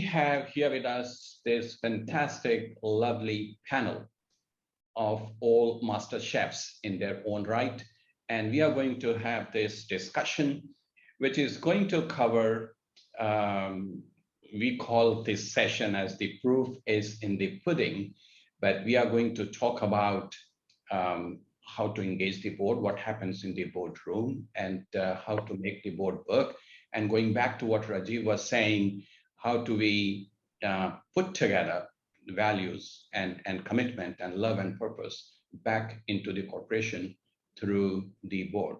have here with us this fantastic, lovely panel of all master chefs in their own right. And we are going to have this discussion, which is going to cover, we call this session as the proof is in the pudding, but we are going to talk about how to engage the board, what happens in the boardroom, and how to make the board work. And going back to what Rajiv was saying, how do we put together values and commitment and love and purpose back into the corporation through the board.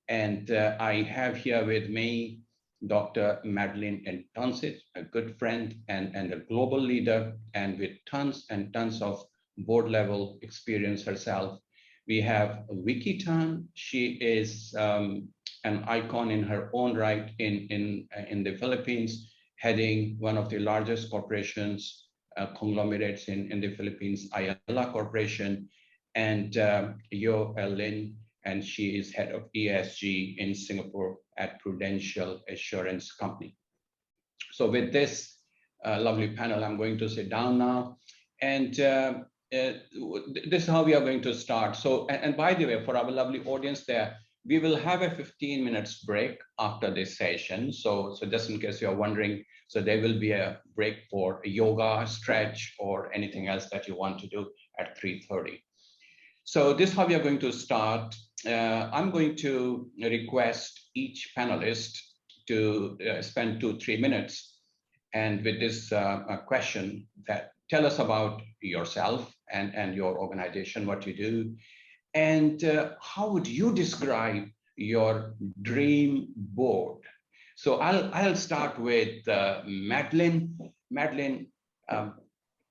And I have here with me Dr. Madeline Entonces, a good friend and a global leader, and with tons and tons of board level experience herself. We have Vicky Tan. She is an icon in her own right in the Philippines, heading one of the largest corporations, conglomerates in the Philippines, Ayala Corporation, and Yo Lin, and she is head of ESG in Singapore at Prudential Assurance Company. So with this lovely panel, I'm going to sit down now, and this is how we are going to start. So, and by the way, for our lovely audience there, we will have a 15 minutes break after this session. So just in case you're wondering, so there will be a break for a yoga, stretch, or anything else that you want to do at 3:30. So this is how we are going to start. I'm going to request each panelist to spend 2-3 minutes. And with this question, that tell us about yourself and your organization, what you do, and how would you describe your dream board? So I'll start with Madeline. Madeline,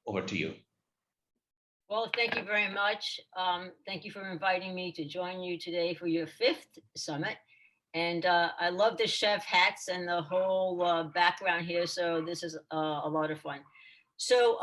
over to you. Well, thank you very much. Thank you for inviting me to join you today for your 5th summit. And I love the chef hats and the whole background here. So this is a lot of fun. So,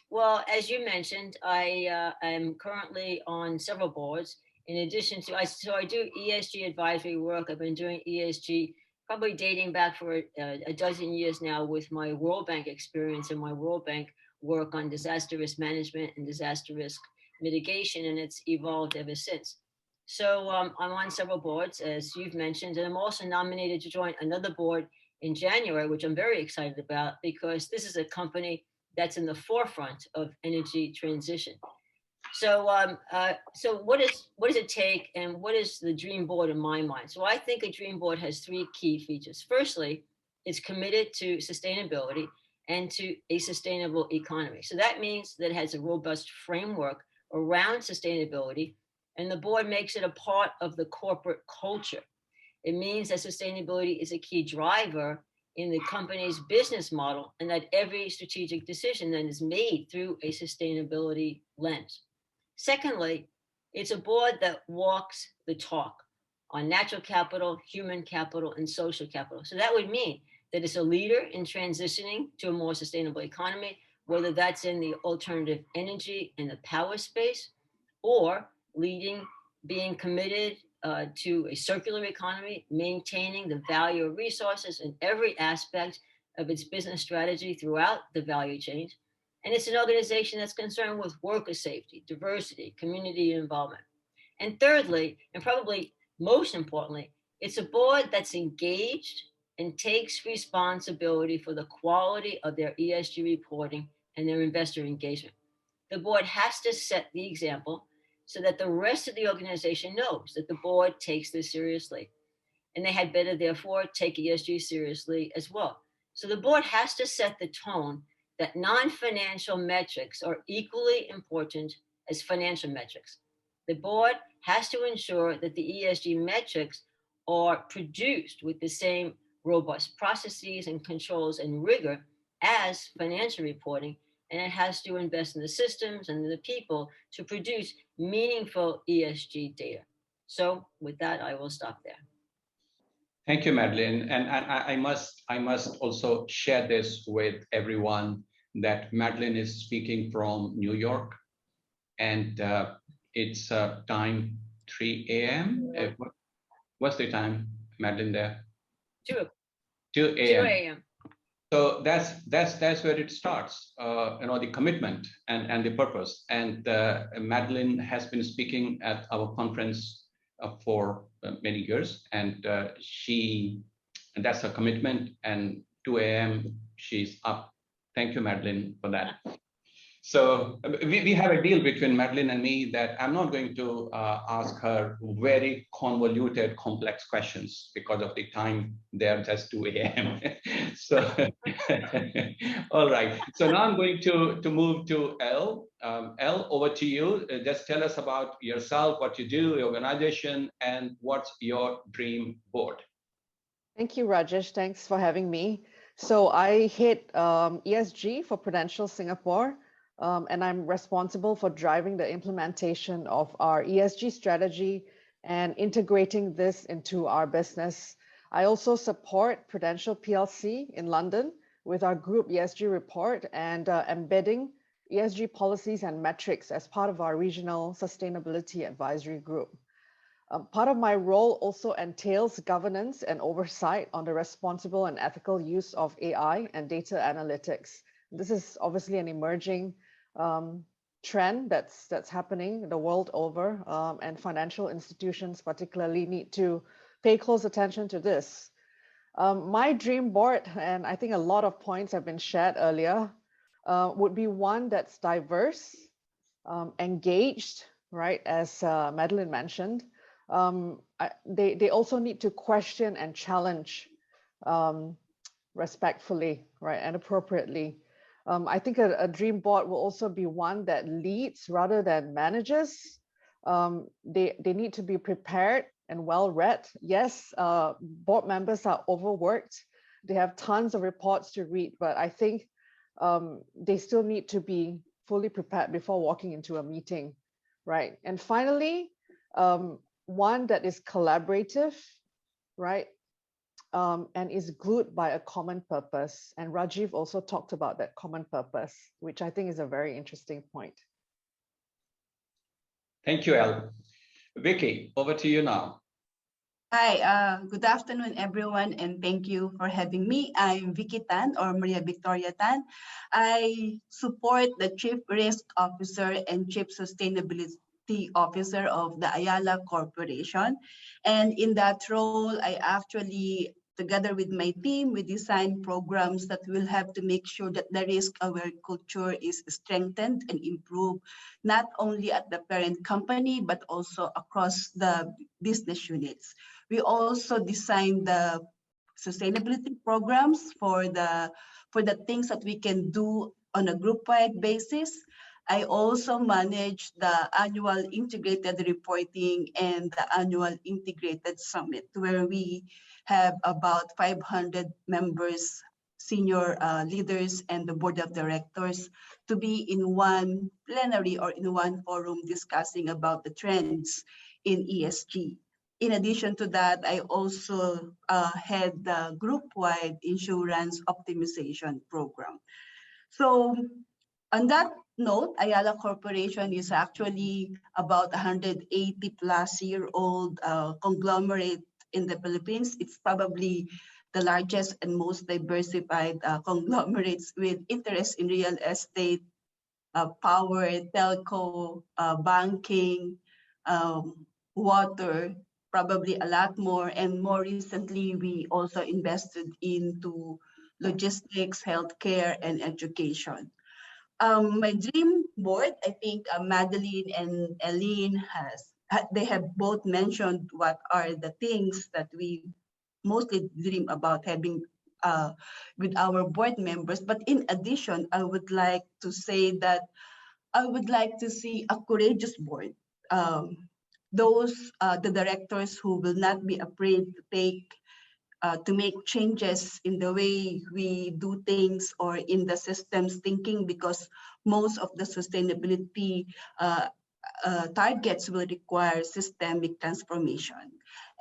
well, as you mentioned, I am currently on several boards. In addition to, I do ESG advisory work. I've been doing ESG probably dating back for a dozen years now with my World Bank experience and my World Bank work on disaster risk management and disaster risk mitigation, and it's evolved ever since. So I'm on several boards, as you've mentioned, and I'm also nominated to join another board in January, which I'm very excited about because this is a company that's in the forefront of energy transition. So, so what does it take, and what is the dream board in my mind? So I think a dream board has 3 key features. Firstly, it's committed to sustainability and to a sustainable economy. So that means that it has a robust framework around sustainability, and the board makes it a part of the corporate culture. It means that sustainability is a key driver in the company's business model, and that every strategic decision then is made through a sustainability lens. Secondly, it's a board that walks the talk on natural capital, human capital, and social capital. So that would mean that it's a leader in transitioning to a more sustainable economy, whether that's in the alternative energy and the power space, or being committed to a circular economy, maintaining the value of resources in every aspect of its business strategy throughout the value chain. And it's an organization that's concerned with worker safety, diversity, community involvement. And thirdly, and probably most importantly, it's a board that's engaged and takes responsibility for the quality of their ESG reporting and their investor engagement. The board has to set the example so that the rest of the organization knows that the board takes this seriously. And they had better, therefore, take ESG seriously as well. So the board has to set the tone that non-financial metrics are equally important as financial metrics. The board has to ensure that the ESG metrics are produced with the same robust processes and controls and rigor as financial reporting, and it has to invest in the systems and the people to produce meaningful ESG data. So with that, I will stop there. Thank you, Madeline. And I must also share this with everyone that Madeline is speaking from New York, and it's time 3 a.m. What's the time, Madeline, there? 2 a.m. 2 a.m. So that's where it starts, the commitment and the purpose. And Madeline has been speaking at our conference for many years, and and that's her commitment. And 2 a.m. she's up. Thank you, Madeline, for that. So we have a deal between Madeline and me that I'm not going to ask her very convoluted, complex questions because of the time. They're just 2 a.m. So, all right. So now I'm going to move to Elle. Elle, over to you. Just tell us about yourself, what you do, your organization, and what's your dream board. Thank you, Rajesh. Thanks for having me. So I head ESG for Prudential Singapore. And I'm responsible for driving the implementation of our ESG strategy and integrating this into our business. I also support Prudential PLC in London with our group ESG report and embedding ESG policies and metrics as part of our regional sustainability advisory group. Part of my role also entails governance and oversight on the responsible and ethical use of AI and data analytics. This is obviously an emerging trend that's happening the world over, and financial institutions particularly need to pay close attention to this. My dream board, and I think a lot of points have been shared earlier, would be one that's diverse, engaged, right, as Madeline mentioned. They also need to question and challenge respectfully, right, and appropriately. I think a dream board will also be one that leads rather than manages. They need to be prepared and well-read. Yes, board members are overworked. They have tons of reports to read, but I think they still need to be fully prepared before walking into a meeting, right? And finally, one that is collaborative, right? And is glued by a common purpose. And Rajiv also talked about that common purpose, which I think is a very interesting point. Thank you, Elle. Vicky, over to you now. Hi, good afternoon, everyone, and thank you for having me. I'm Vicky Tan, or Maria Victoria Tan. I support the Chief Risk Officer and Chief Sustainability Officer of the Ayala Corporation. And in that role, I actually, together with my team, we design programs that will have to make sure that the risk-aware culture is strengthened and improved, not only at the parent company, but also across the business units. We also design the sustainability programs for the things that we can do on a group-wide basis. I also manage the annual integrated reporting and the annual integrated summit, where we have about 500 members, senior leaders, and the board of directors to be in one plenary or in one forum discussing about the trends in ESG. In addition to that, I also head the group-wide insurance optimization program. So on that note, Ayala Corporation is actually about 180 plus year old conglomerate in the Philippines. It's probably the largest and most diversified conglomerates with interest in real estate, power, telco, banking, water, probably a lot more. And more recently, we also invested into logistics, healthcare, and education. My dream board, I think Madeline and Eileen they have both mentioned what are the things that we mostly dream about having with our board members. But in addition, I would like to say that I would like to see a courageous board. The directors who will not be afraid to make changes in the way we do things or in the systems thinking, because most of the sustainability targets will require systemic transformation.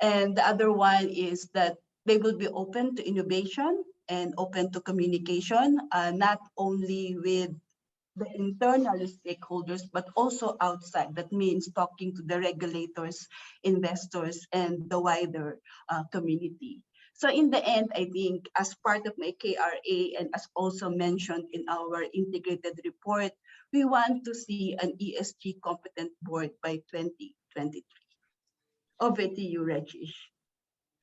And the other one is that they will be open to innovation and open to communication, not only with the internal stakeholders, but also outside. That means talking to the regulators, investors, and the wider community. So in the end, I think as part of my KRA and as also mentioned in our integrated report, we want to see an ESG competent board by 2023. Over to you, Rajesh.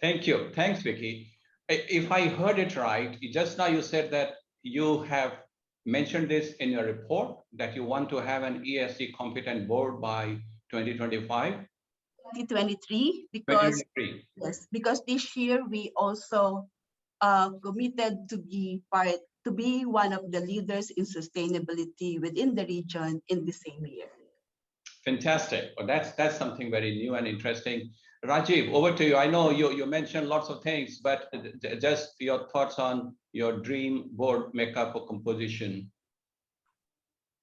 Thank you. Thanks, Vicky. If I heard it right, just now you said that you have mentioned this in your report, that you want to have an ESG competent board by 2025? 2023, because 2023. yes, because this year we also committed to be one of the leaders in sustainability within the region in the same year. Fantastic. Well, that's something very new and interesting. Rajiv, over to you. I know you mentioned lots of things, but just your thoughts on your dream board makeup or composition.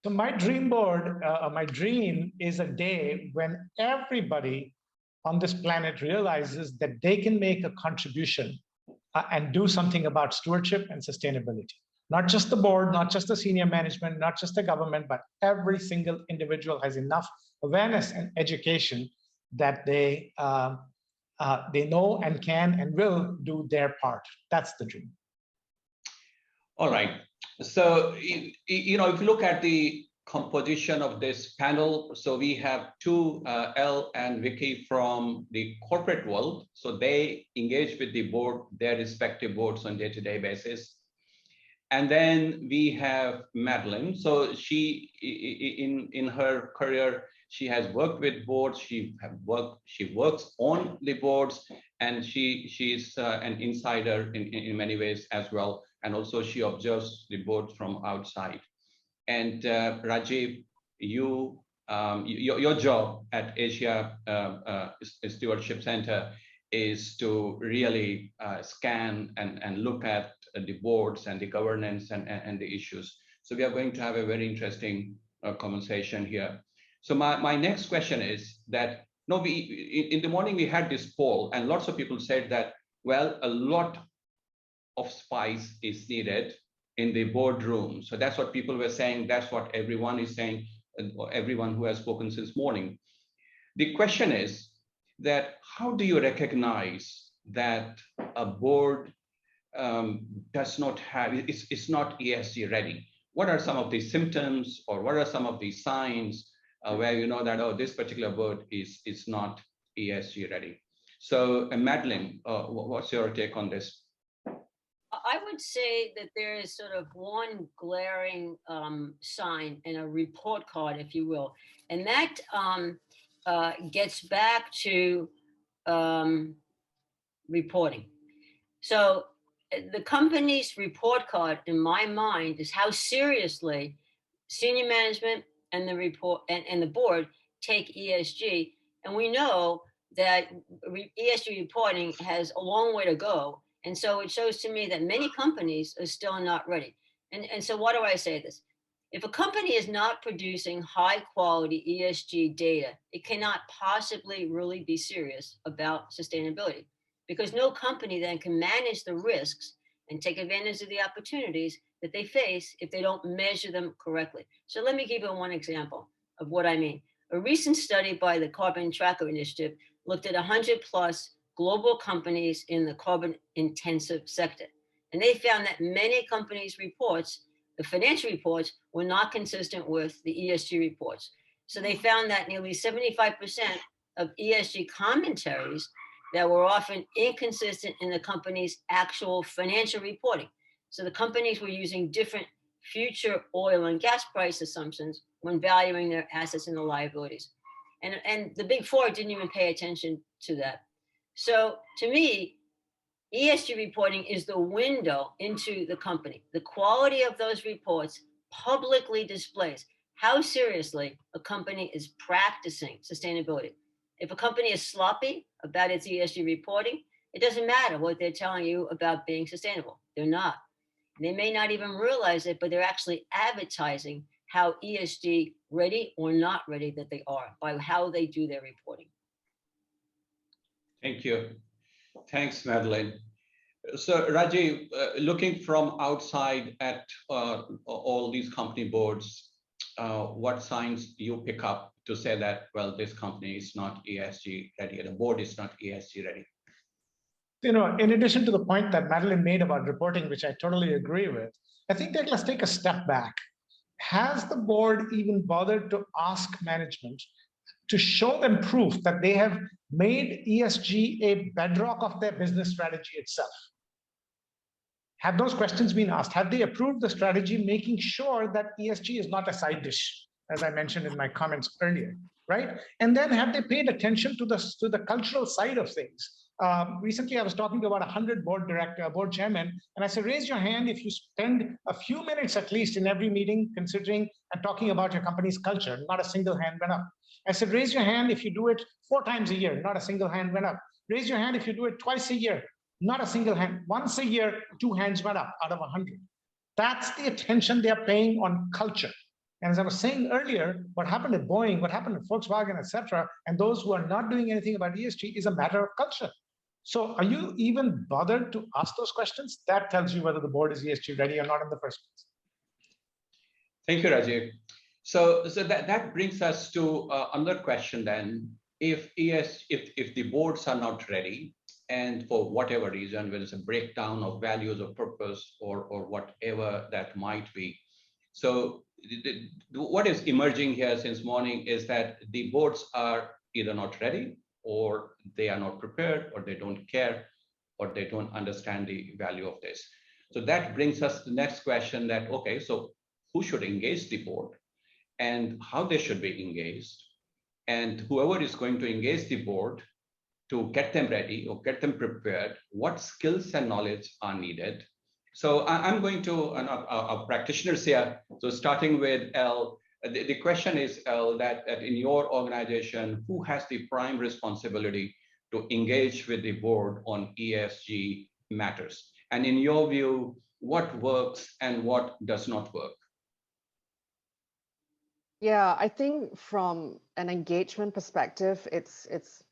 So my dream board, my dream is a day when everybody on this planet realizes that they can make a contribution and do something about stewardship and sustainability. Not just the board, not just the senior management, not just the government, but every single individual has enough awareness and education that they know and can and will do their part. That's the dream. All right. So, if you look at the composition of this panel, so we have two, Elle and Vicky from the corporate world. So they engage with the board, their respective boards on day-to-day basis. And then we have Madeline. So she, in her career, she has worked with boards. She works on the boards, and she's an insider in many ways as well. And also she observes the board from outside. And Rajiv, your job at Asia Stewardship Center is to really scan and look at the boards and the governance and the issues. So we are going to have a very interesting conversation here. So my next question is that, in the morning we had this poll and lots of people said that, well, a lot of spice is needed in the boardroom. So that's what people were saying. That's what everyone is saying, everyone who has spoken since morning. The question is that how do you recognize that a board does not have, it's not ESG ready? What are some of the symptoms or what are some of the signs where you know that, oh, this particular board is not ESG ready? So Madeline, what's your take on this? I would say that there is sort of one glaring sign in a report card, if you will, and that gets back to reporting. So the company's report card, in my mind, is how seriously senior management and the report and the board take ESG. And we know that ESG reporting has a long way to go. And so it shows to me that many companies are still not ready. And so why do I say this? If a company is not producing high quality ESG data, it cannot possibly really be serious about sustainability, because no company then can manage the risks and take advantage of the opportunities that they face if they don't measure them correctly. So let me give you one example of what I mean. A recent study by the Carbon Tracker Initiative looked at 100 plus global companies in the carbon intensive sector. And they found that many companies' reports, the financial reports, were not consistent with the ESG reports. So they found that nearly 75% of ESG commentaries that were often inconsistent in the company's actual financial reporting. So the companies were using different future oil and gas price assumptions when valuing their assets and the liabilities. And the big four didn't even pay attention to that. So to me, ESG reporting is the window into the company. The quality of those reports publicly displays how seriously a company is practicing sustainability. If a company is sloppy about its ESG reporting, it doesn't matter what they're telling you about being sustainable. They're not. They may not even realize it, but they're actually advertising how ESG ready or not ready that they are by how they do their reporting. Thank you. Thanks, Madeline. So Rajiv, looking from outside at all these company boards, what signs you pick up to say that, well, this company is not ESG ready, the board is not ESG ready? In addition to the point that Madeline made about reporting, which I totally agree with, I think that let's take a step back. Has the board even bothered to ask management to show them proof that they have made ESG a bedrock of their business strategy itself? Have those questions been asked? Have they approved the strategy, making sure that ESG is not a side dish, as I mentioned in my comments earlier, right? And then have they paid attention to the cultural side of things? Recently, I was talking to about 100 board chairmen, and I said, raise your hand if you spend a few minutes at least in every meeting considering and talking about your company's culture. Not a single hand went up. I said, raise your hand if you do it 4 times a year. Not a single hand went up. Raise your hand if you do it twice a year. Not a single hand. Once a year, 2 hands went up out of 100. That's the attention they are paying on culture. And as I was saying earlier, what happened at Boeing, what happened at Volkswagen, et cetera, and those who are not doing anything about ESG is a matter of culture. So are you even bothered to ask those questions? That tells you whether the board is ESG ready or not in the first place. Thank you, Rajiv. So that brings us to another question then. If the boards are not ready, and for whatever reason, whether it's a breakdown of values or purpose or whatever that might be. So what is emerging here since morning is that the boards are either not ready, or they are not prepared, or they don't care, or they don't understand the value of this. So that brings us to the next question that, okay, so who should engage the board and how they should be engaged? And whoever is going to engage the board to get them ready or get them prepared, what skills and knowledge are needed? So I'm going to our practitioners here. So starting with Elle, the question is, Elle, that in your organization, who has the prime responsibility to engage with the board on ESG matters? And in your view, what works and what does not work? Yeah, I think from an engagement perspective, it's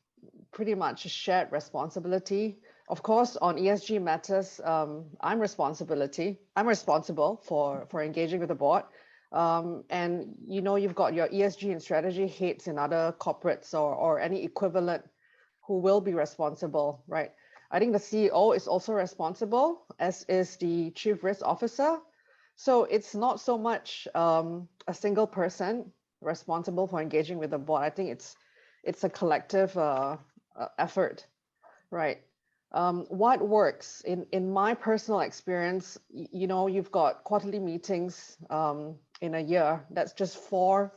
pretty much a shared responsibility. Of course, on ESG matters, I'm responsible for engaging with the board. And you've got your ESG and strategy heads in other corporates or any equivalent who will be responsible, right? I think the CEO is also responsible, as is the chief risk officer. So it's not so much a single person responsible for engaging with the board. I think it's a collective effort, right? What works in my personal experience, you've got quarterly meetings in a year. That's just 4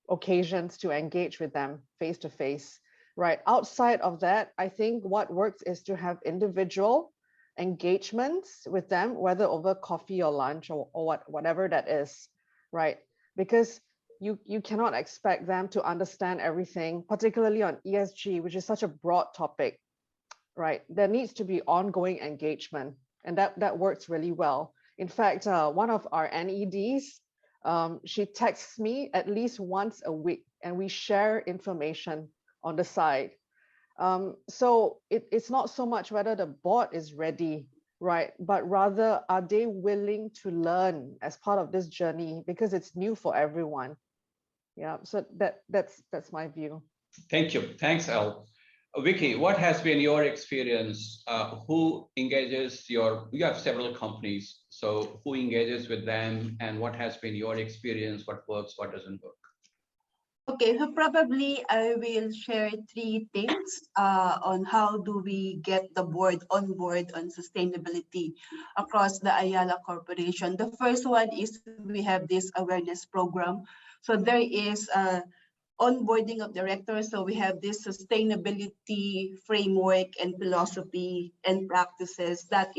occasions to engage with them face to face, right? Outside of that, I think what works is to have individual engagements with them, whether over coffee or lunch or whatever that is, right? Because you cannot expect them to understand everything, particularly on ESG, which is such a broad topic, right? There needs to be ongoing engagement, and that works really well. In fact, one of our NEDs, she texts me at least once a week, and we share information on the side. So it's not so much whether the board is ready, right? But rather, are they willing to learn as part of this journey, because it's new for everyone. Yeah, so that's my view. Thank you. Thanks, Elle. Vicky, what has been your experience? Who engages you have several companies, so who engages with them, and what has been your experience? What works, what doesn't work? Okay, so probably I will share 3 things on how do we get the board on board on sustainability across the Ayala Corporation. The first one is we have this awareness program. So there is onboarding of directors. So we have this sustainability framework and philosophy and practices that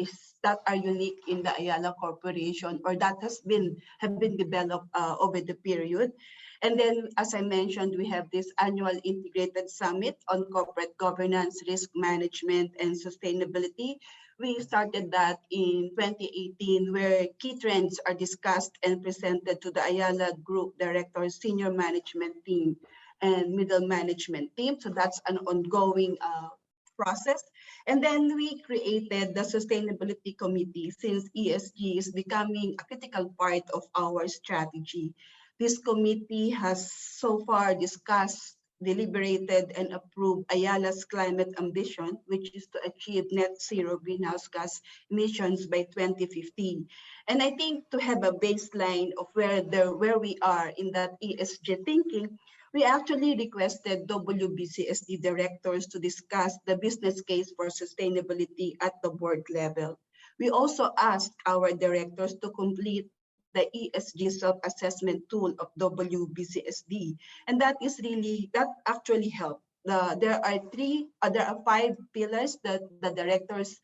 are unique in the Ayala Corporation, or that have been developed over the period. And then, as I mentioned, we have this annual integrated summit on corporate governance, risk management, and sustainability. We started that in 2018, where key trends are discussed and presented to the Ayala Group Directors, Senior Management Team, and Middle Management Team. So that's an ongoing process. And then we created the Sustainability Committee, since ESG is becoming a critical part of our strategy. This committee has so far discussed deliberated and approved Ayala's climate ambition, which is to achieve net zero greenhouse gas emissions by 2050. And I think to have a baseline of where we are in that ESG thinking, we actually requested WBCSD directors to discuss the business case for sustainability at the board level. We also asked our directors to complete the ESG self-assessment tool of WBCSD, and that actually helped. There are 5 pillars that the directors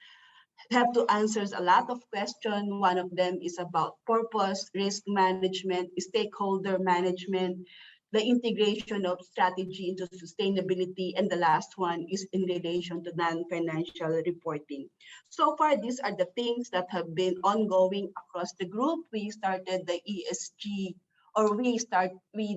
have to answer a lot of questions. One of them is about purpose, risk management, stakeholder management, the integration of strategy into sustainability, and the last one is in relation to non-financial reporting. So far, these are the things that have been ongoing across the group. We started the ESG, or we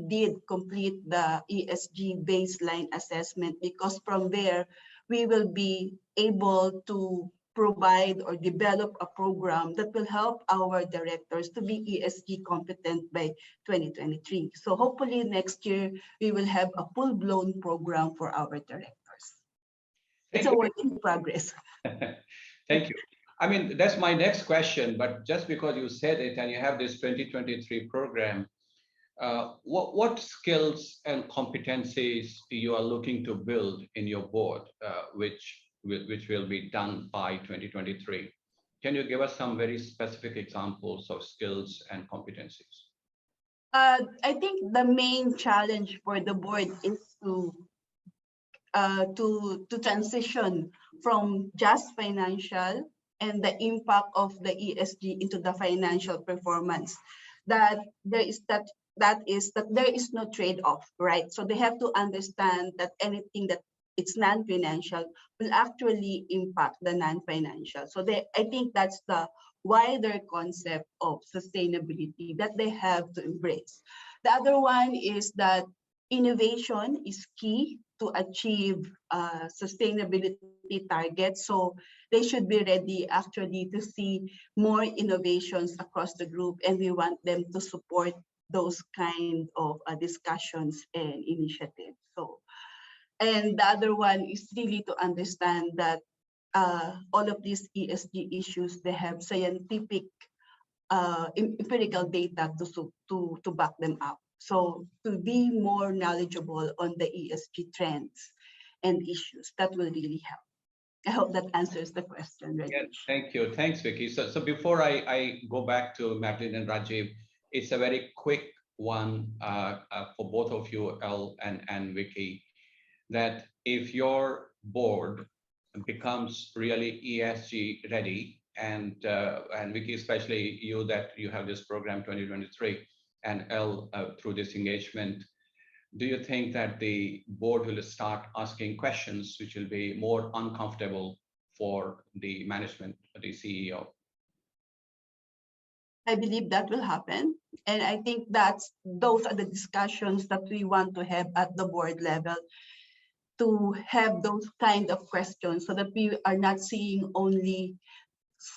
did complete the ESG baseline assessment, because from there, we will be able to provide or develop a program that will help our directors to be ESG competent by 2023. So hopefully next year, we will have a full-blown program for our directors. It's a work in progress. Thank you. I mean, that's my next question, but just because you said it and you have this 2023 program, what skills and competencies you are looking to build in your board, which will be done by 2023. Can you give us some very specific examples of skills and competencies? I think the main challenge for the board is to transition from just financial and the impact of the ESG into the financial performance. That there is no trade-off, right? So they have to understand that anything that it's non-financial will actually impact the non-financial. So I think that's the wider concept of sustainability that they have to embrace. The other one is that innovation is key to achieve sustainability targets. So they should be ready actually to see more innovations across the group, and we want them to support those kind of discussions and initiatives. And the other one is really to understand that all of these ESG issues, they have scientific empirical data to back them up. So to be more knowledgeable on the ESG trends and issues, that will really help. I hope that answers the question. Right? Yeah, thank you. Thanks, Vicky. So before I go back to Madeline and Rajiv, it's a very quick one for both of you, Elle and Vicky, that if your board becomes really ESG ready, and Vicky, especially you, that you have this program 2023, and Elle through this engagement, do you think that the board will start asking questions which will be more uncomfortable for the management, the CEO? I believe that will happen. And I think those are the discussions that we want to have at the board level, to have those kind of questions so that we are not seeing only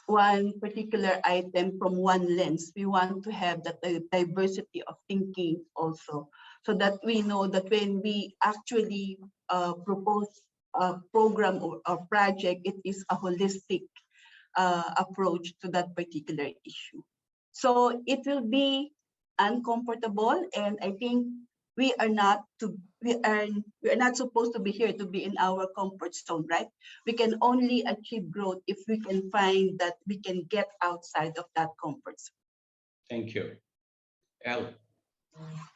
one particular item from one lens. We want to have that diversity of thinking also, so that we know that when we actually propose a program or a project, it is a holistic approach to that particular issue. So it will be uncomfortable, and I think we are not supposed to be here to be in our comfort zone, right? We can only achieve growth if we can find that we can get outside of that comfort zone. Thank you. Elle?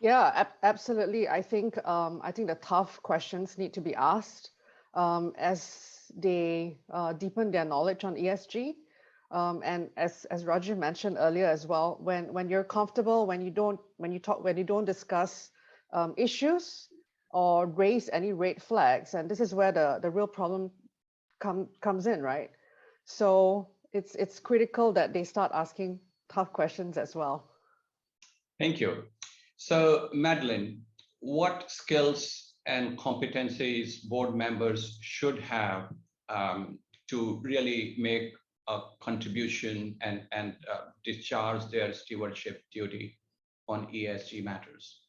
Yeah, absolutely. I think the tough questions need to be asked as they deepen their knowledge on ESG. And as Roger mentioned earlier as well, when you're comfortable, when you don't discuss issues or raise any red flags, and this is where the real problem comes in, right? So it's critical that they start asking tough questions as well. Thank you. So Madeline, what skills and competencies board members should have to really make a contribution and discharge their stewardship duty on ESG matters?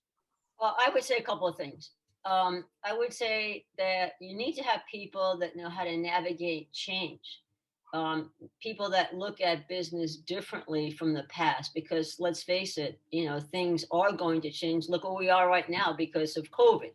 Well, I would say a couple of things. I would say that you need to have people that know how to navigate change. People that look at business differently from the past, because let's face it, things are going to change. Look where we are right now because of COVID.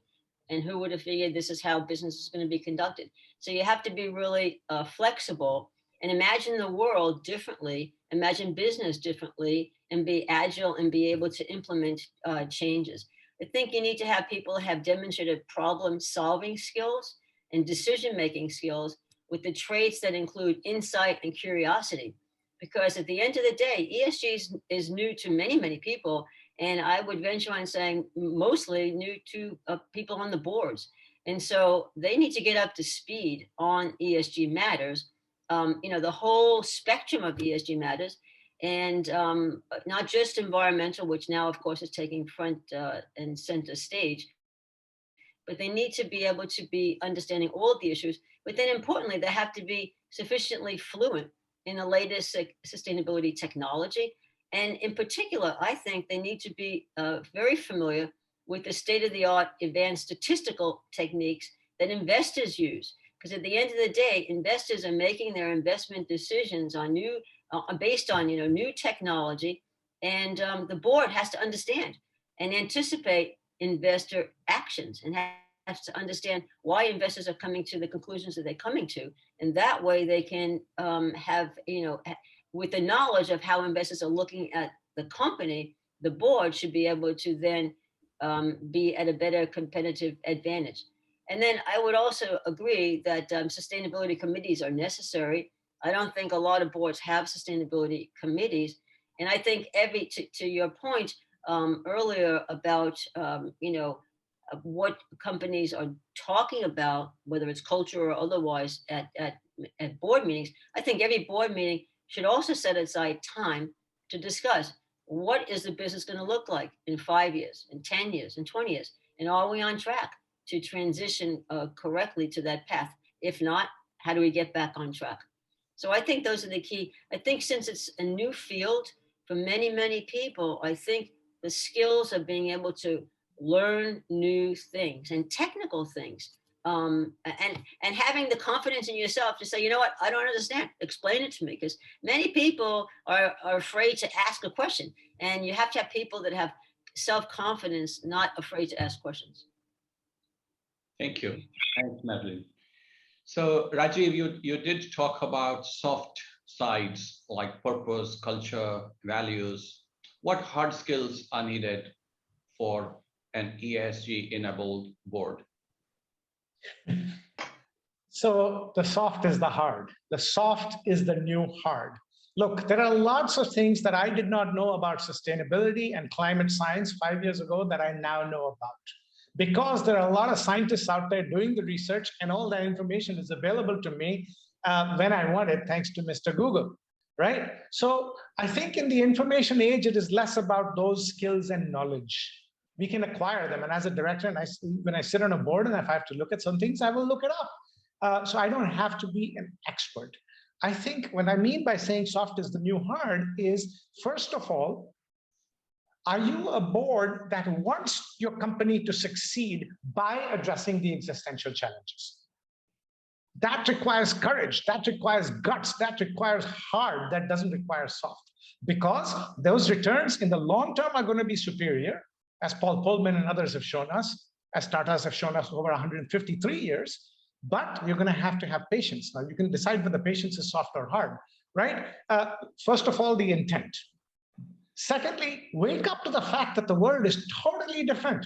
And who would have figured this is how business is going to be conducted? So you have to be really flexible and imagine the world differently, imagine business differently, and be agile and be able to implement changes. I think you need to have people have demonstrated problem-solving skills and decision-making skills with the traits that include insight and curiosity. Because at the end of the day, ESG is new to many, many people. And I would venture on saying mostly new to people on the boards. And so they need to get up to speed on ESG matters, the whole spectrum of ESG matters, and not just environmental, which now, of course, is taking front and center stage, but they need to be able to be understanding all of the issues. But then importantly, they have to be sufficiently fluent in the latest sustainability technology. And in particular, I think they need to be very familiar with the state-of-the-art advanced statistical techniques that investors use. Because at the end of the day, investors are making their investment decisions on based on new technology, and the board has to understand and anticipate investor actions and has to understand why investors are coming to the conclusions that they're coming to, and that way they can have with the knowledge of how investors are looking at the company, the board should be able to then be at a better competitive advantage. And then I would also agree that sustainability committees are necessary. I don't think a lot of boards have sustainability committees. And I think to your point earlier about, what companies are talking about, whether it's culture or otherwise at board meetings, I think every board meeting should also set aside time to discuss what is the business going to look like in 5 years, in 10 years, in 20 years, and are we on track to transition correctly to that path? If not, how do we get back on track? So I think those are the key. I think since it's a new field for many, many people, I think the skills of being able to learn new things and technical things, and having the confidence in yourself to say, you know what, I don't understand, explain it to me. Because many people are afraid to ask a question, and you have to have people that have self-confidence, not afraid to ask questions. Thank you. Thanks, Madeline. So Rajiv, you did talk about soft sides like purpose, culture, values. What hard skills are needed for an ESG-enabled board? So the soft is the hard. The soft is the new hard. Look, there are lots of things that I did not know about sustainability and climate science 5 years ago that I now know about. Because there are a lot of scientists out there doing the research, and all that information is available to me when I want it, thanks to Mr. Google, right? So I think in the information age, it is less about those skills and knowledge. We can acquire them. And as a director, and when I sit on a board and if I have to look at some things, I will look it up. So I don't have to be an expert. I think what I mean by saying soft is the new hard is, first of all, are you a board that wants your company to succeed by addressing the existential challenges? That requires courage, that requires guts, that requires hard, that doesn't require soft. Because those returns in the long term are going to be superior, as Paul Pullman and others have shown us, as Tata's have shown us over 153 years, but you're going to have patience. Now, you can decide whether patience is soft or hard, right? First of all, the intent. Secondly, wake up to the fact that the world is totally different.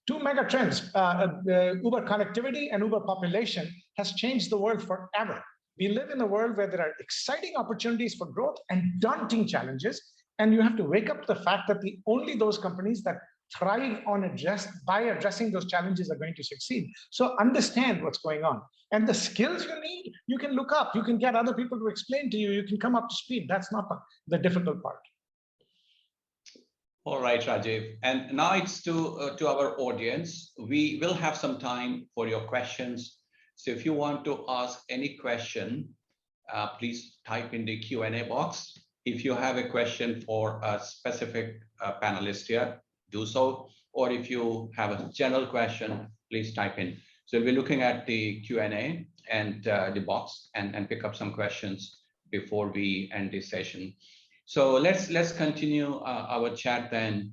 Two mega trends, Uber connectivity and Uber population, has changed the world forever. We live in a world where there are exciting opportunities for growth and daunting challenges. And you have to wake up to the fact that only those companies that thrive by addressing those challenges are going to succeed. So understand what's going on. And the skills you need, you can look up. You can get other people to explain to you. You can come up to speed. That's not the difficult part. All right, Rajiv. And now it's to our audience. We will have some time for your questions. So if you want to ask any question, please type in the Q&A box. If you have a question for a specific panelist here, do so. Or if you have a general question please type in. So we'll be looking at the Q&A and the box and pick up some questions before we end this session. So let's continue our chat then.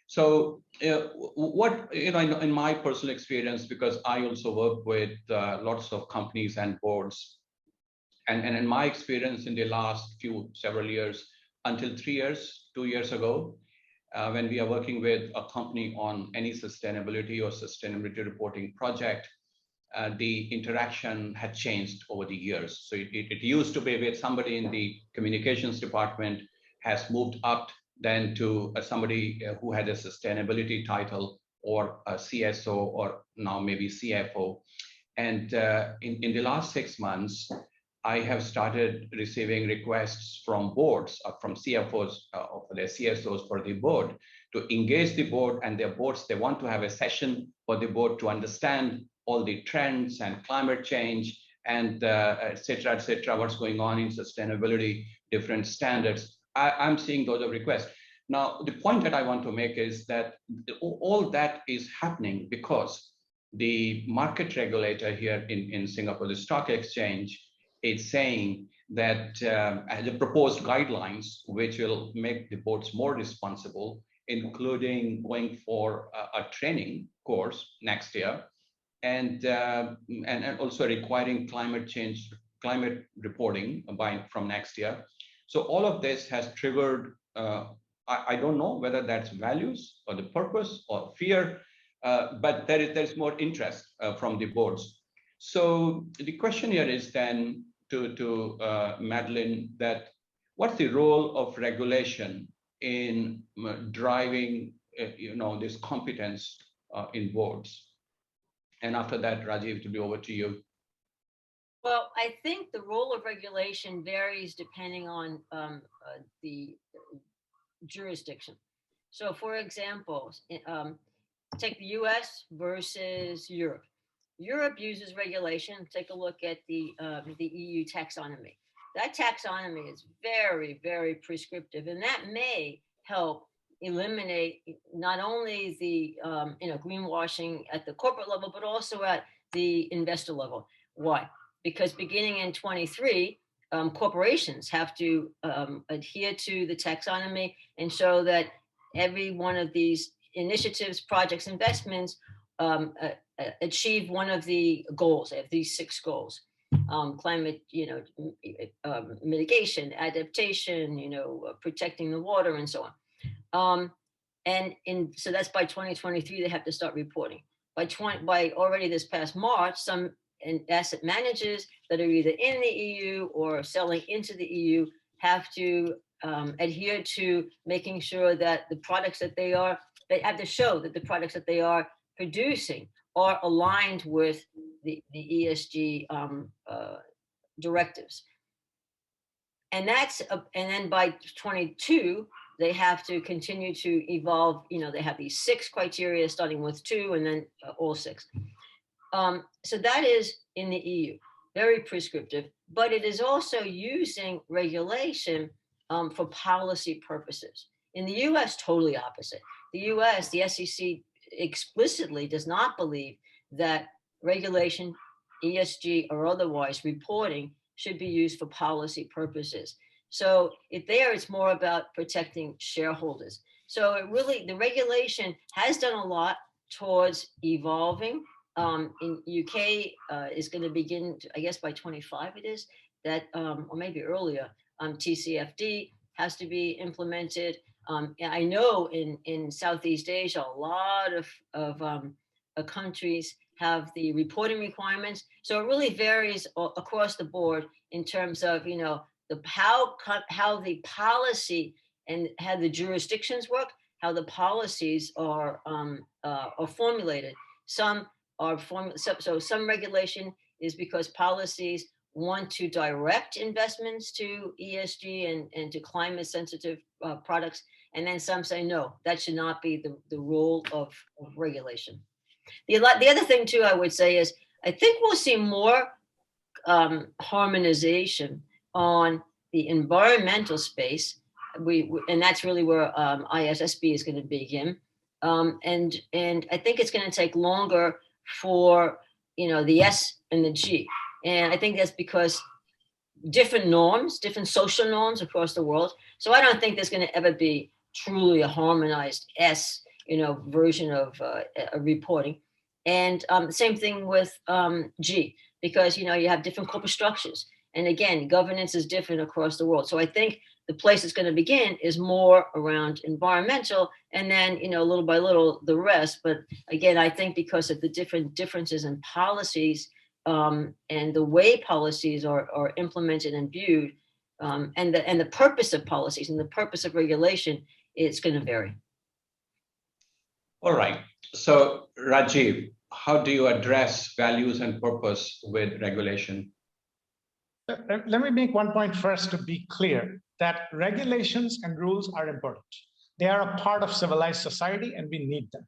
So what, in my personal experience, because I also work with lots of companies and boards, and in my experience in the last several years, until 3 years, 2 years ago, when we are working with a company on any sustainability or sustainability reporting project, the interaction had changed over the years. So it used to be with somebody in the communications department, has moved up then to somebody who had a sustainability title, or a CSO, or now maybe CFO. And in the last 6 months, I have started receiving requests from boards, from CFOs, or their CSOs for the board, to engage the board and their boards. They want to have a session for the board to understand all the trends and climate change and et cetera, what's going on in sustainability, different standards. I'm seeing those requests. Now, the point that I want to make is that all that is happening because the market regulator here in Singapore, the stock exchange, is saying that the proposed guidelines, which will make the boards more responsible, including going for a training course next year, and also requiring climate reporting from next year. So all of this has triggered, I don't know whether that's values or the purpose or fear, but there's more interest from the boards. So the question here is then to Madeline, that what's the role of regulation in driving this competence in boards? And after that, Rajiv, to be over to you. Well, I think the role of regulation varies depending on the jurisdiction. So, for example, take the US versus Europe. Europe uses regulation. Take a look at the EU taxonomy. That taxonomy is very, very prescriptive, and that may help eliminate not only the greenwashing at the corporate level, but also at the investor level. Why? Because beginning in 23, corporations have to adhere to the taxonomy and show that every one of these initiatives, projects, investments achieve one of the goals. They have these 6 goals: climate, mitigation, adaptation, protecting the water, and so on. So that's by 2023 they have to start reporting. By already this past March, some asset managers that are either in the EU or selling into the EU have to adhere to making sure that the products that they have to show that the products that they are producing are aligned with the ESG directives. And then by 22, they have to continue to evolve. They have these 6 criteria, starting with 2 and then all 6. So that is in the EU, very prescriptive, but it is also using regulation for policy purposes. In the US, totally opposite. The US, the SEC explicitly does not believe that regulation, ESG or otherwise, reporting should be used for policy purposes. So it's more about protecting shareholders. So the regulation has done a lot towards evolving. In UK is going to begin, I guess by 25 it is, that, or maybe earlier, TCFD has to be implemented. I know in Southeast Asia, a lot of countries have the reporting requirements. So it really varies across the board in terms of, how the policy and how the jurisdictions work, how the policies are formulated. Some regulation is because policies want to direct investments to ESG and to climate sensitive products. And then some say, no, that should not be the role of regulation. The other thing too, I would say is, I think we'll see more harmonization on the environmental space. And that's really where ISSB is going to begin. And I think it's going to take longer for, the S and the G. And I think that's because different norms, different social norms across the world. So I don't think there's going to ever be truly a harmonized S, version of reporting. And same thing with G, because, you have different corporate structures. And again, governance is different across the world. So I think the place it's going to begin is more around environmental, and then, little by little, the rest. But again, I think because of the different differences in policies, and the way policies are implemented and viewed, and the purpose of policies and the purpose of regulation, it's going to vary. All right. So Rajiv, how do you address values and purpose with regulation? Let me make one point first to be clear that regulations and rules are important. They are a part of civilized society and we need them.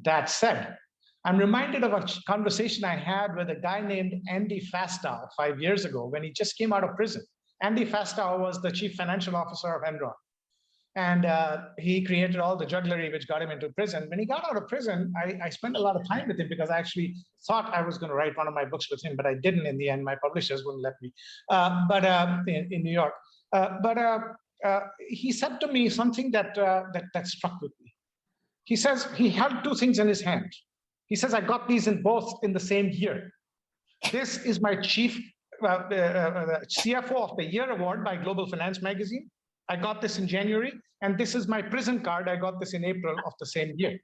That said, I'm reminded of a conversation I had with a guy named Andy Fastow 5 years ago when he just came out of prison. Andy Fastow was the chief financial officer of Enron. And he created all the jugglery which got him into prison. When he got out of prison, I spent a lot of time with him because I actually thought I was going to write one of my books with him, but I didn't in the end. My publishers wouldn't let me, in New York. He said to me something that struck with me. He says he held two things in his hand. He says, I got these in the same year. This is my chief CFO of the Year award by Global Finance magazine. I got this in January, and this is my prison card. I got this in April of the same year.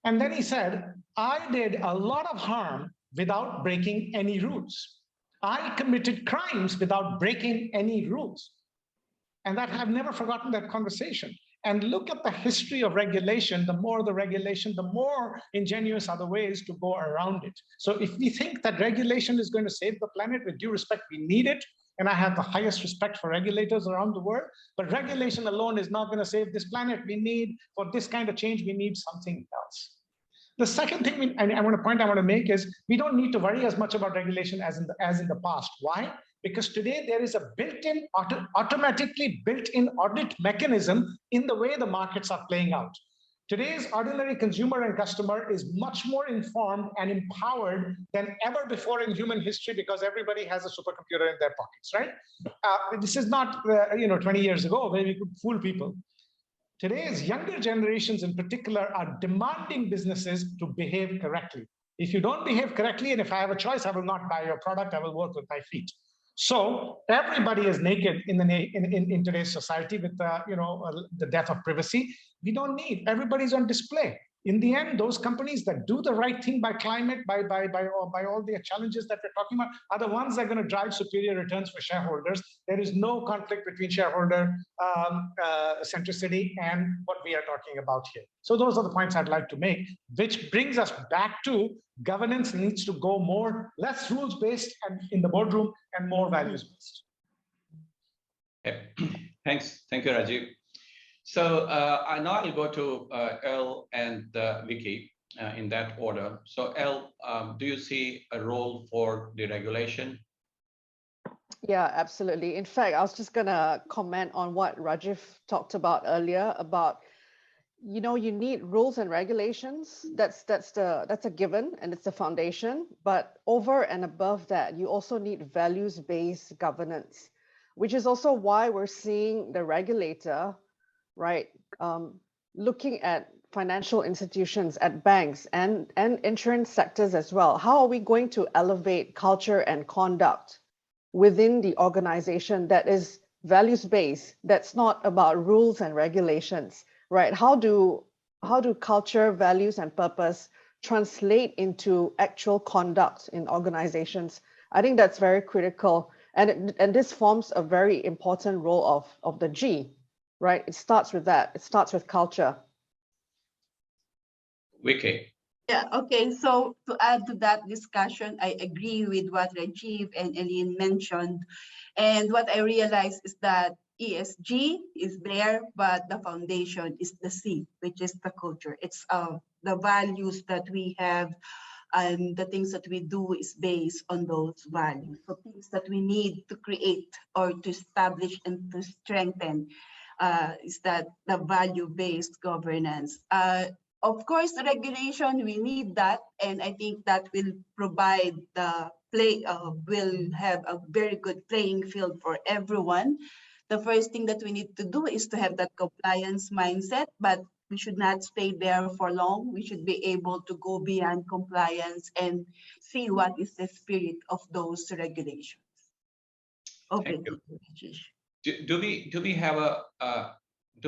And then he said, I did a lot of harm without breaking any rules. I committed crimes without breaking any rules. And that I've never forgotten that conversation. And look at the history of regulation. The more the regulation, the more ingenious are the ways to go around it. So if we think that regulation is going to save the planet, with due respect, we need it. And I have the highest respect for regulators around the world. But regulation alone is not going to save this planet. We need, for this kind of change, we need something else. The second thing I want to make is we don't need to worry as much about regulation as in the past. Why? Because today there is a built-in, automatically built-in audit mechanism in the way the markets are playing out. Today's ordinary consumer and customer is much more informed and empowered than ever before in human history because everybody has a supercomputer in their pockets, right? This is not 20 years ago where we could fool people. Today's younger generations in particular are demanding businesses to behave correctly. If you don't behave correctly, and if I have a choice, I will not buy your product, I will work with my feet. So everybody is naked in today's society with the death of privacy. We don't need, everybody's on display. In the end, those companies that do the right thing by climate, by all the challenges that we're talking about, are the ones that are going to drive superior returns for shareholders. There is no conflict between shareholder centricity and what we are talking about here. So those are the points I'd like to make, which brings us back to governance needs to go less rules-based and in the boardroom and more values-based. Okay. Thanks. Thank you, Rajiv. So now I'll go to Elle and Vicky in that order. So Elle, do you see a role for the regulation? Yeah, absolutely. In fact, I was just going to comment on what Rajiv talked about earlier about, you need rules and regulations. That's a given and it's a foundation. But over and above that, you also need values-based governance, which is also why we're seeing the regulator, right, looking at financial institutions, at banks and insurance sectors as well. How are we going to elevate culture and conduct within the organization that is values-based, that's not about rules and regulations, right? How do culture, values, and purpose translate into actual conduct in organizations? I think that's very critical. And this forms a very important role of the G, right? It starts with that. It starts with culture. Vicky. Yeah, okay. So to add to that discussion, I agree with what Rajiv and Eileen mentioned. And what I realized is that ESG is there, but the foundation is the C, which is the culture. It's the values that we have and the things that we do is based on those values. So things that we need to create or to establish and to strengthen is that the value-based governance. of course, the regulation, we need that. And I think that will provide the will have a very good playing field for everyone. The first thing that we need to do is to have that compliance mindset, but we should not stay there for long. We should be able to go beyond compliance and see what is the spirit of those regulations. Okay. Thank you. Do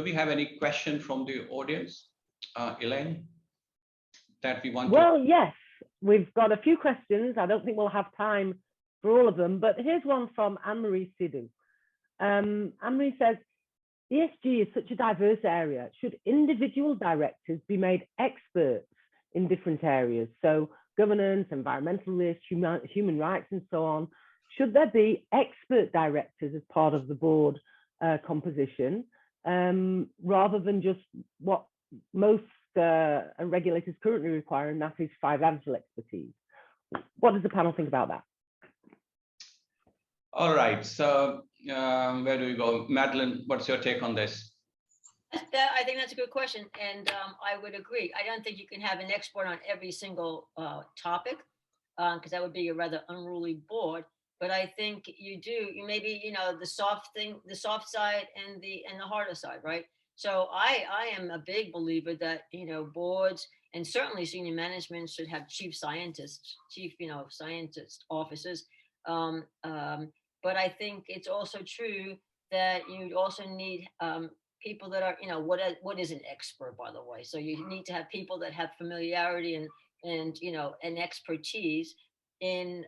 we have any question from the audience, Elaine, that we want Well, yes, we've got a few questions. I don't think we'll have time for all of them, but here's one from Anne-Marie Sidhu. Anne-Marie says, ESG is such a diverse area. Should individual directors be made experts in different areas? So governance, environmental risk, human rights, and so on. Should there be expert directors as part of the board composition, rather than just what most regulators currently require, and that is financial expertise? What does the panel think about that? All right, so where do we go? Madeline, what's your take on this? I think that's a good question, and I would agree. I don't think you can have an expert on every single topic, because that would be a rather unruly board. But I think you maybe, the soft side and the harder side, right? So I am a big believer that, boards and certainly senior management should have chief scientist officers. But I think it's also true that you also need people that are, what is an expert, by the way? So you need to have people that have familiarity and expertise in,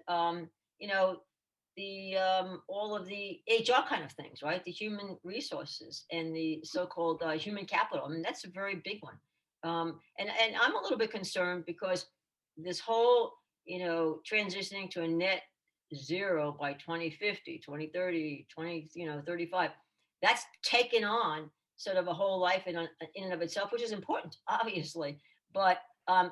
all of the HR kind of things, right? The human resources and the so-called human capital. I mean, that's a very big one. And I'm a little bit concerned because this whole, transitioning to a net zero by 2050, 2030, 35, that's taken on sort of a whole life in and of itself, which is important, obviously. But I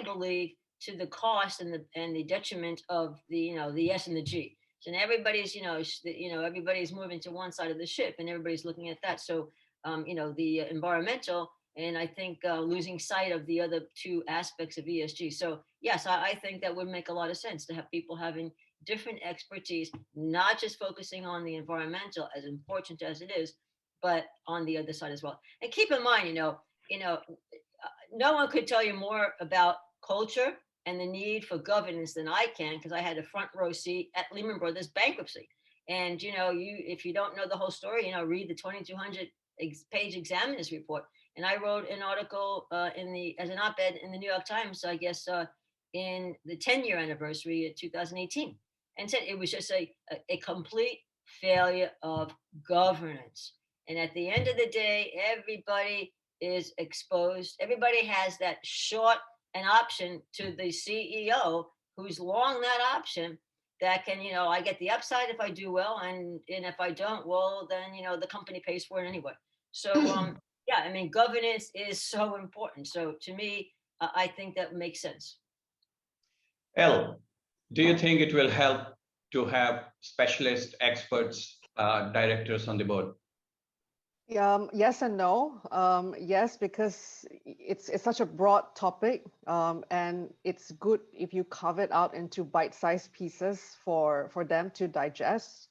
believe, to the cost and the detriment of the the S and the G. So everybody's everybody's moving to one side of the ship, and everybody's looking at that. So the environmental, and I think losing sight of the other two aspects of ESG. So yes, I think that would make a lot of sense to have people having different expertise, not just focusing on the environmental, as important as it is, but on the other side as well. And keep in mind, no one could tell you more about culture and the need for governance than I can, because I had a front row seat at Lehman Brothers bankruptcy. And if you don't know the whole story, read the 2,200 page examiner's report. And I wrote an article as an op-ed in the New York Times, I guess, in the 10-year anniversary of 2018, and said it was just a complete failure of governance. And at the end of the day, everybody is exposed. Everybody has that short an option to the CEO who's long that option, that can, I get the upside if I do well, and if I don't, well, then, the company pays for it anyway. So, yeah, I mean, governance is so important. So to me, I think that makes sense. Elle, do you think it will help to have specialist experts, directors on the board? Yes and no. Yes, because it's such a broad topic, and it's good if you carve it out into bite-sized pieces for them to digest.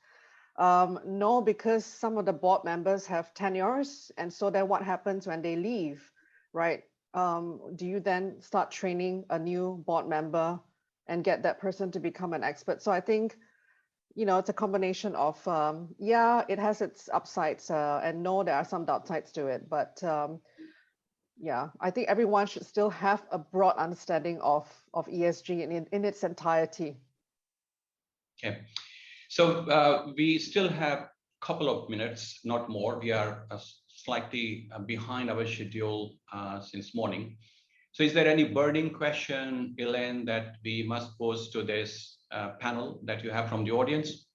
No, because some of the board members have tenures, and so then what happens when they leave, right? Do you then start training a new board member and get that person to become an expert? So I think, it's a combination of, yeah, it has its upsides, and no, there are some downsides to it. But yeah, I think everyone should still have a broad understanding of ESG in its entirety. Okay, so we still have a couple of minutes, not more. We are slightly behind our schedule since morning. So is there any burning question, Elaine, that we must pose to this panel that you have from the audience?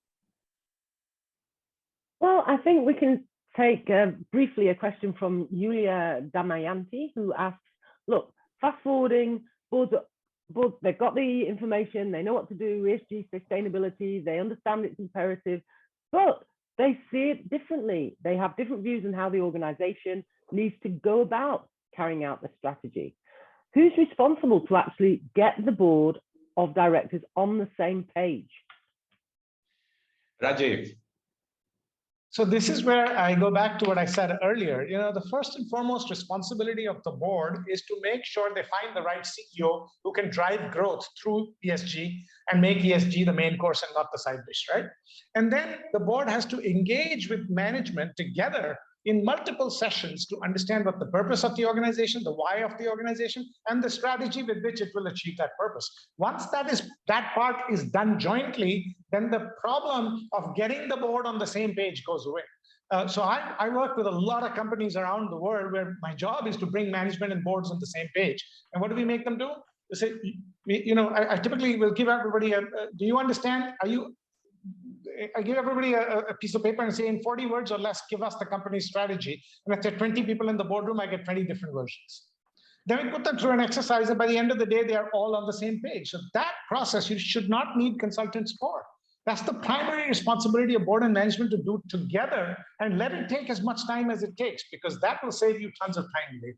Well, I think we can take briefly a question from Yulia Damayanti, who asks, look, fast forwarding, boards, they've got the information, they know what to do, ESG, sustainability, they understand it's imperative, but they see it differently. They have different views on how the organization needs to go about carrying out the strategy. Who's responsible to actually get the board of directors on the same page? Rajiv. So this is where I go back to what I said earlier. The first and foremost responsibility of the board is to make sure they find the right CEO who can drive growth through ESG and make ESG the main course and not the side dish, right? And then the board has to engage with management together in multiple sessions to understand what the purpose of the organization, the why of the organization, and the strategy with which it will achieve that purpose. Once that part is done jointly, then the problem of getting the board on the same page goes away. So I work with a lot of companies around the world where my job is to bring management and boards on the same page. And what do we make them do? They say, I typically will give everybody do you understand? I give everybody a piece of paper and say, in 40 words or less, give us the company's strategy. And if there are 20 people in the boardroom, I get 20 different versions. Then we put them through an exercise, and by the end of the day, they are all on the same page. So that process, you should not need consultants for. That's the primary responsibility of board and management to do together, and let it take as much time as it takes, because that will save you tons of time later.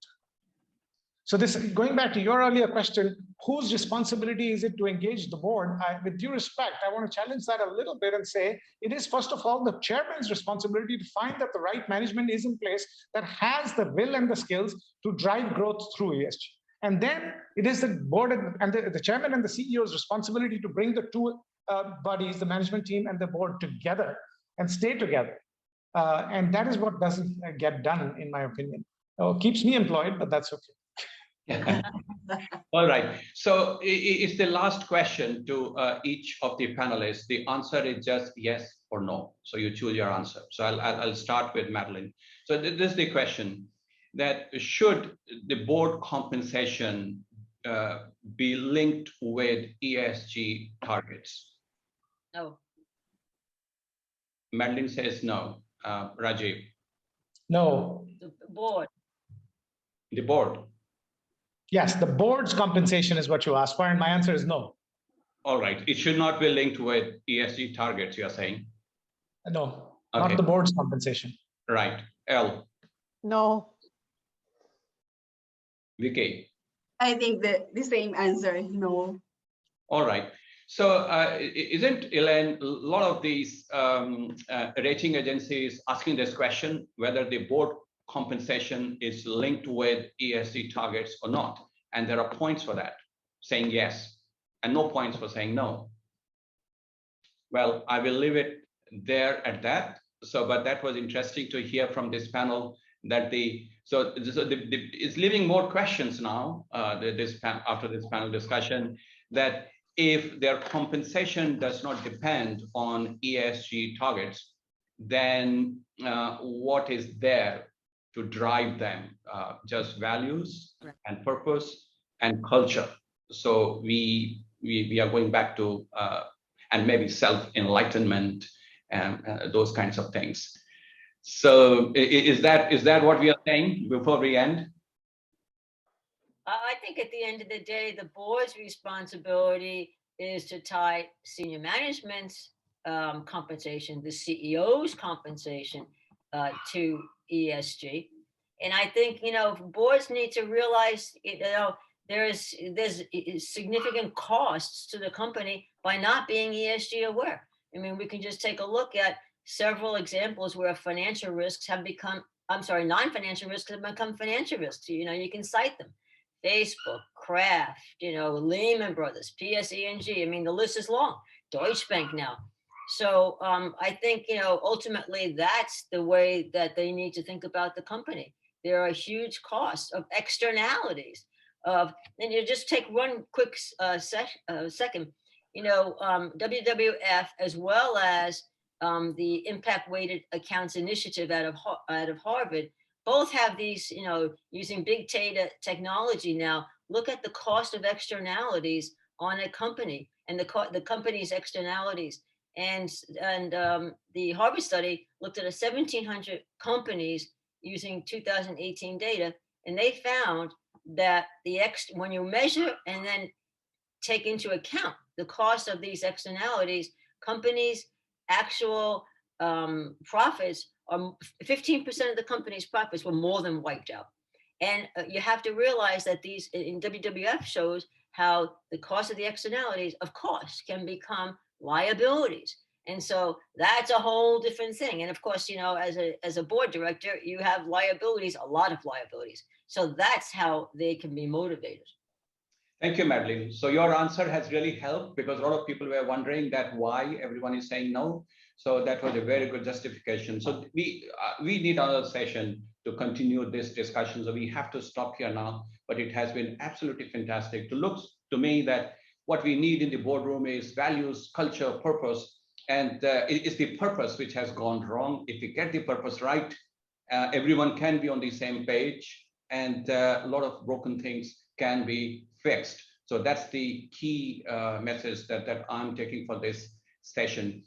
So this, going back to your earlier question, whose responsibility is it to engage the board? With due respect, I want to challenge that a little bit and say, it is first of all the chairman's responsibility to find that the right management is in place that has the will and the skills to drive growth through ESG. And then it is the board and the chairman and the CEO's responsibility to bring the two bodies, the management team and the board, together and stay together. And that is what doesn't get done, in my opinion. Keeps me employed, but that's okay. All right. So it's the last question to each of the panelists. The answer is just yes or no. So you choose your answer. So I'll start with Madeline. So this is the question: that should the board compensation be linked with ESG targets? No. Madeline says no. Rajiv? No. The board. The board? Yes, the board's compensation is what you asked for, and my answer is no. All right. It should not be linked with ESG targets, you're saying? No, Okay. not the board's compensation. Right. Elle? No. Vicky? I think the same answer, no. All right. So isn't, Elaine, a lot of these rating agencies asking this question, whether the board compensation is linked with ESG targets or not? And there are points for that, saying yes, and no points for saying no. Well, I will leave it there at that. So, but that was interesting to hear from this panel that it's leaving more questions now, after this panel discussion, that if their compensation does not depend on ESG targets, then what is there to drive them? Just values and purpose and culture. So we are going back to and maybe self-enlightenment and those kinds of things. So is that what we are saying before we end? I think at the end of the day, the board's responsibility is to tie senior management's compensation, the CEO's compensation to ESG. And I think, boards need to realize, there's significant costs to the company by not being ESG aware. I mean, we can just take a look at several examples where financial risks have become, non-financial risks have become financial risks. You can cite them. Facebook, Kraft, Lehman Brothers, PSE&G. I mean, the list is long. Deutsche Bank now. So I think, ultimately that's the way that they need to think about the company. There are huge costs of externalities and you just take one quick second, WWF, as well as the Impact Weighted Accounts Initiative out of Harvard, both have these, using big data technology now, look at the cost of externalities on a company and the company's externalities. And the Harvard study looked at 1,700 companies using 2018 data, and they found that when you measure and then take into account the cost of these externalities, companies' actual profits are 15% of the company's profits were more than wiped out. And you have to realize that these in WWF shows how the cost of the externalities, of course, can become liabilities. And so that's a whole different thing. And of course, you know, as a board director, you have liabilities, a lot of liabilities. So that's how they can be motivated. Thank you, Madeline. So your answer has really helped, because a lot of people were wondering that why everyone is saying no. So that was a very good justification. So we need another session to continue this discussion. So we have to stop here now, but it has been absolutely fantastic. To look to me that what we need in the boardroom is values, culture, purpose, and it is the purpose which has gone wrong. If we get the purpose right, everyone can be on the same page, and a lot of broken things can be fixed. So that's the key message that I'm taking for this session.